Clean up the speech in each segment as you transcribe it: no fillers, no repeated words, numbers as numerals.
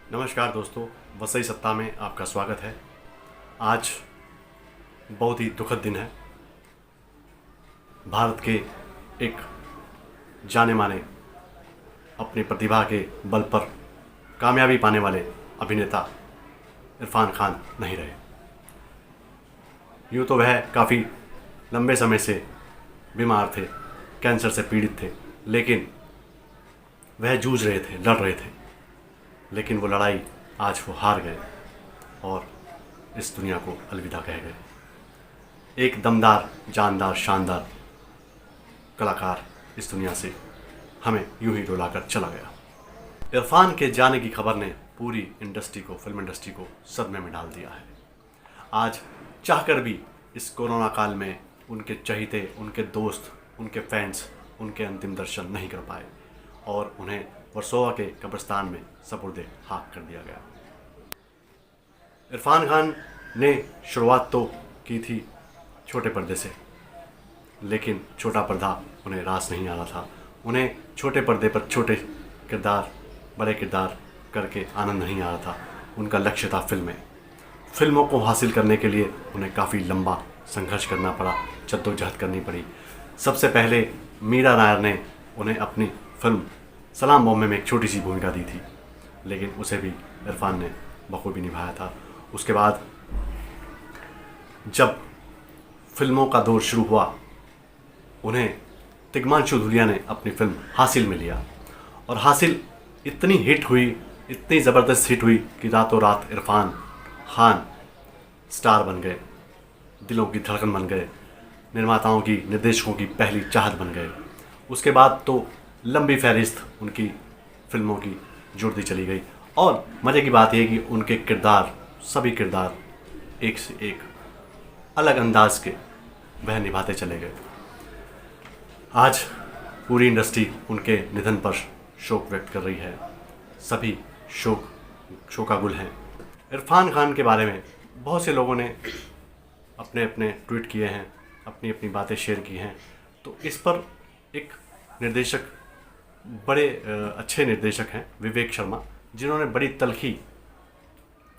नमस्कार दोस्तों, वसई सत्ता में आपका स्वागत है। आज बहुत ही दुखद दिन है। भारत के एक जाने माने अपनी प्रतिभा के बल पर कामयाबी पाने वाले अभिनेता इरफान खान नहीं रहे। यूँ तो वह काफ़ी लंबे समय से बीमार थे, कैंसर से पीड़ित थे, लेकिन वह जूझ रहे थे, लड़ रहे थे। लेकिन वो लड़ाई आज वो हार गए और इस दुनिया को अलविदा कह गए। एक दमदार, जानदार, शानदार कलाकार इस दुनिया से हमें यूं ही रुलाकर चला गया। इरफान के जाने की खबर ने पूरी इंडस्ट्री को, फिल्म इंडस्ट्री को सदमे में डाल दिया है। आज चाहकर भी इस कोरोना काल में उनके चहीते, उनके दोस्त, उनके फैंस उनके अंतिम दर्शन नहीं कर पाए और उन्हें वर्सोवा के कब्रिस्तान में सपुर्दे खाक कर दिया गया। इरफान खान ने शुरुआत तो की थी छोटे पर्दे से, लेकिन छोटा पर्दा उन्हें रास नहीं आ रहा था। उन्हें छोटे पर्दे पर छोटे किरदार, बड़े किरदार करके आनंद नहीं आ रहा था। उनका लक्ष्य था फिल्में। फिल्मों को हासिल करने के लिए उन्हें काफ़ी लंबा संघर्ष करना पड़ा, जद्दोजहद करनी पड़ी। सबसे पहले मीरा नायर ने उन्हें अपनी फिल्म सलाम बॉम्बे में एक छोटी सी भूमिका दी थी, लेकिन उसे भी इरफान ने बखूबी निभाया था। उसके बाद जब फिल्मों का दौर शुरू हुआ, उन्हें तिग्मांशु धूलिया ने अपनी फिल्म हासिल में लिया और हासिल इतनी हिट हुई, इतनी ज़बरदस्त हिट हुई कि रातों रात इरफान खान स्टार बन गए, दिलों की धड़कन बन गए, निर्माताओं की, निर्देशकों की पहली चाहत बन गए। उसके बाद तो लंबी फहरिस्त उनकी फिल्मों की जुड़ती चली गई और मज़े की बात यह कि उनके किरदार, सभी किरदार एक से एक अलग अंदाज के वह निभाते चले गए। आज पूरी इंडस्ट्री उनके निधन पर शोक व्यक्त कर रही है। सभी शोकाकुल हैं। इरफान खान के बारे में बहुत से लोगों ने अपने अपने ट्वीट किए हैं, अपनी अपनी बातें शेयर की हैं। तो इस पर एक निर्देशक, बड़े अच्छे निर्देशक हैं विवेक शर्मा, जिन्होंने बड़ी तल्खी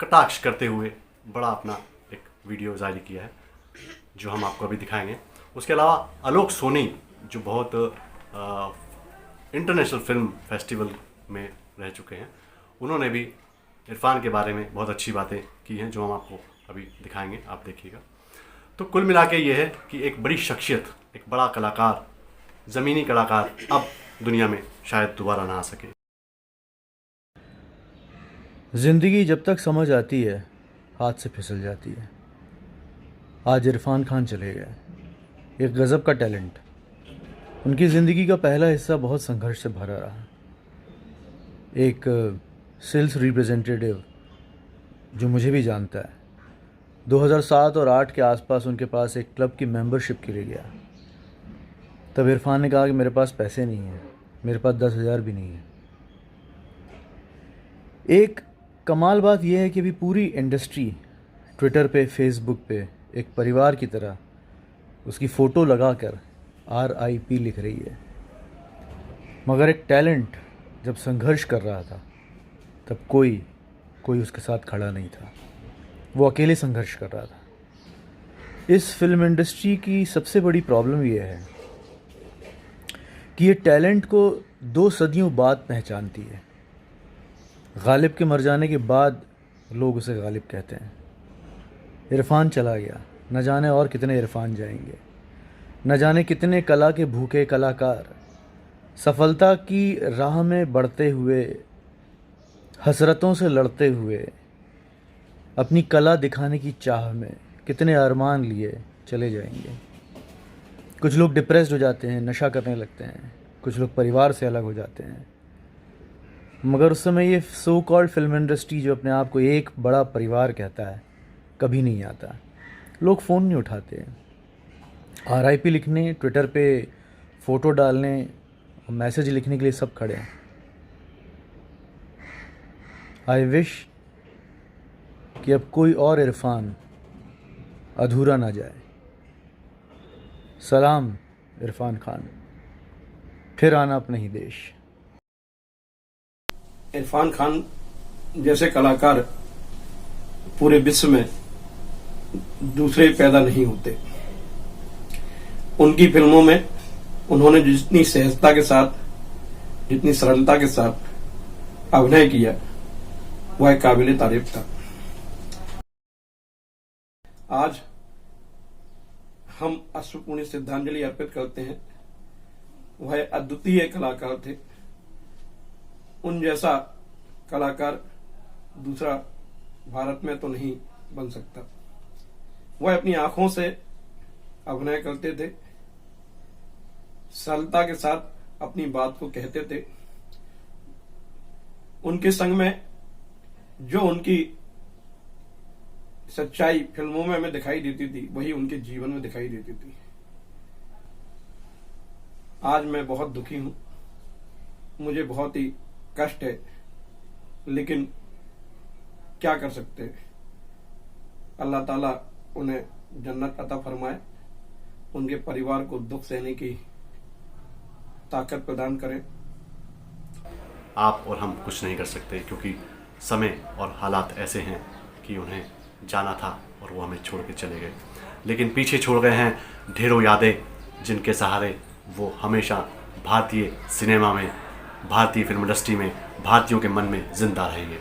कटाक्ष करते हुए बड़ा अपना एक वीडियो जारी किया है, जो हम आपको अभी दिखाएंगे। उसके अलावा आलोक सोनी, जो बहुत इंटरनेशनल फिल्म फेस्टिवल में रह चुके हैं, उन्होंने भी इरफान के बारे में बहुत अच्छी बातें की हैं, जो हम आपको अभी दिखाएंगे, आप देखिएगा। तो कुल मिला के ये है कि एक बड़ी शख्सियत, एक बड़ा कलाकार, ज़मीनी कलाकार अब दुनिया में शायद दोबारा ना आ सके। ज़िंदगी जब तक समझ आती है हाथ से फिसल जाती है। आज इरफान खान चले गए, एक गज़ब का टैलेंट। उनकी ज़िंदगी का पहला हिस्सा बहुत संघर्ष से भरा रहा। एक सेल्स रिप्रेजेंटेटिव जो मुझे भी जानता है, 2007 और 8 के आसपास उनके पास एक क्लब की मेंबरशिप के लिए गया। तब इरफान ने कहा कि मेरे पास पैसे नहीं हैं, मेरे पास 10,000 भी नहीं है। एक कमाल बात यह है कि अभी पूरी इंडस्ट्री ट्विटर पे, फेसबुक पे एक परिवार की तरह उसकी फ़ोटो लगाकर RIP लिख रही है। मगर एक टैलेंट जब संघर्ष कर रहा था, तब कोई उसके साथ खड़ा नहीं था। वो अकेले संघर्ष कर रहा था। इस फिल्म इंडस्ट्री की सबसे बड़ी प्रॉब्लम यह है कि ये टैलेंट को 2 सदियों बाद पहचानती है। गालिब के मर जाने के बाद लोग उसे गालिब कहते हैं। इरफान चला गया, न जाने और कितने इरफान जाएंगे, न जाने कितने कला के भूखे कलाकार सफलता की राह में बढ़ते हुए, हसरतों से लड़ते हुए, अपनी कला दिखाने की चाह में कितने अरमान लिए चले जाएंगे। कुछ लोग डिप्रेस्ड हो जाते हैं, नशा करने लगते हैं, कुछ लोग परिवार से अलग हो जाते हैं। मगर उस समय ये सो कॉल्ड फिल्म इंडस्ट्री, जो अपने आप को एक बड़ा परिवार कहता है, कभी नहीं आता। लोग फ़ोन नहीं उठाते। RIP लिखने, ट्विटर पे फ़ोटो डालने, मैसेज लिखने के लिए सब खड़े हैं। आई विश कि अब कोई और इरफान अधूरा ना जाए। सलाम इरफान खान, फिर आना अपने ही देश। इरफान खान जैसे कलाकार पूरे विश्व में दूसरे पैदा नहीं होते। उनकी फिल्मों में उन्होंने जितनी सहजता के साथ, जितनी सरलता के साथ अभिनय किया, वह काबिले तारीफ था। आज हम अश्रुपूर्ण श्रद्धांजलि अर्पित करते हैं। वह अद्वितीय कलाकार थे। उन जैसा कलाकार दूसरा भारत में तो नहीं बन सकता। वह अपनी आंखों से अभिनय करते थे, सरलता के साथ अपनी बात को कहते थे। उनके संग में जो उनकी सच्चाई फिल्मों में हमें दिखाई देती थी, वही उनके जीवन में दिखाई देती थी। आज मैं बहुत दुखी हूं, मुझे बहुत ही कष्ट है, लेकिन क्या कर सकते हैं। अल्लाह ताला उन्हें जन्नत अता फरमाए, उनके परिवार को दुख सहने की ताकत प्रदान करें। आप और हम कुछ नहीं कर सकते, क्योंकि समय और हालात ऐसे हैं कि उन्हें जाना था और वो हमें छोड़ के चले गए। लेकिन पीछे छोड़ गए हैं ढेरों यादें, जिनके सहारे वो हमेशा भारतीय सिनेमा में, भारतीय फिल्म इंडस्ट्री में, भारतीयों के मन में जिंदा रहेंगे।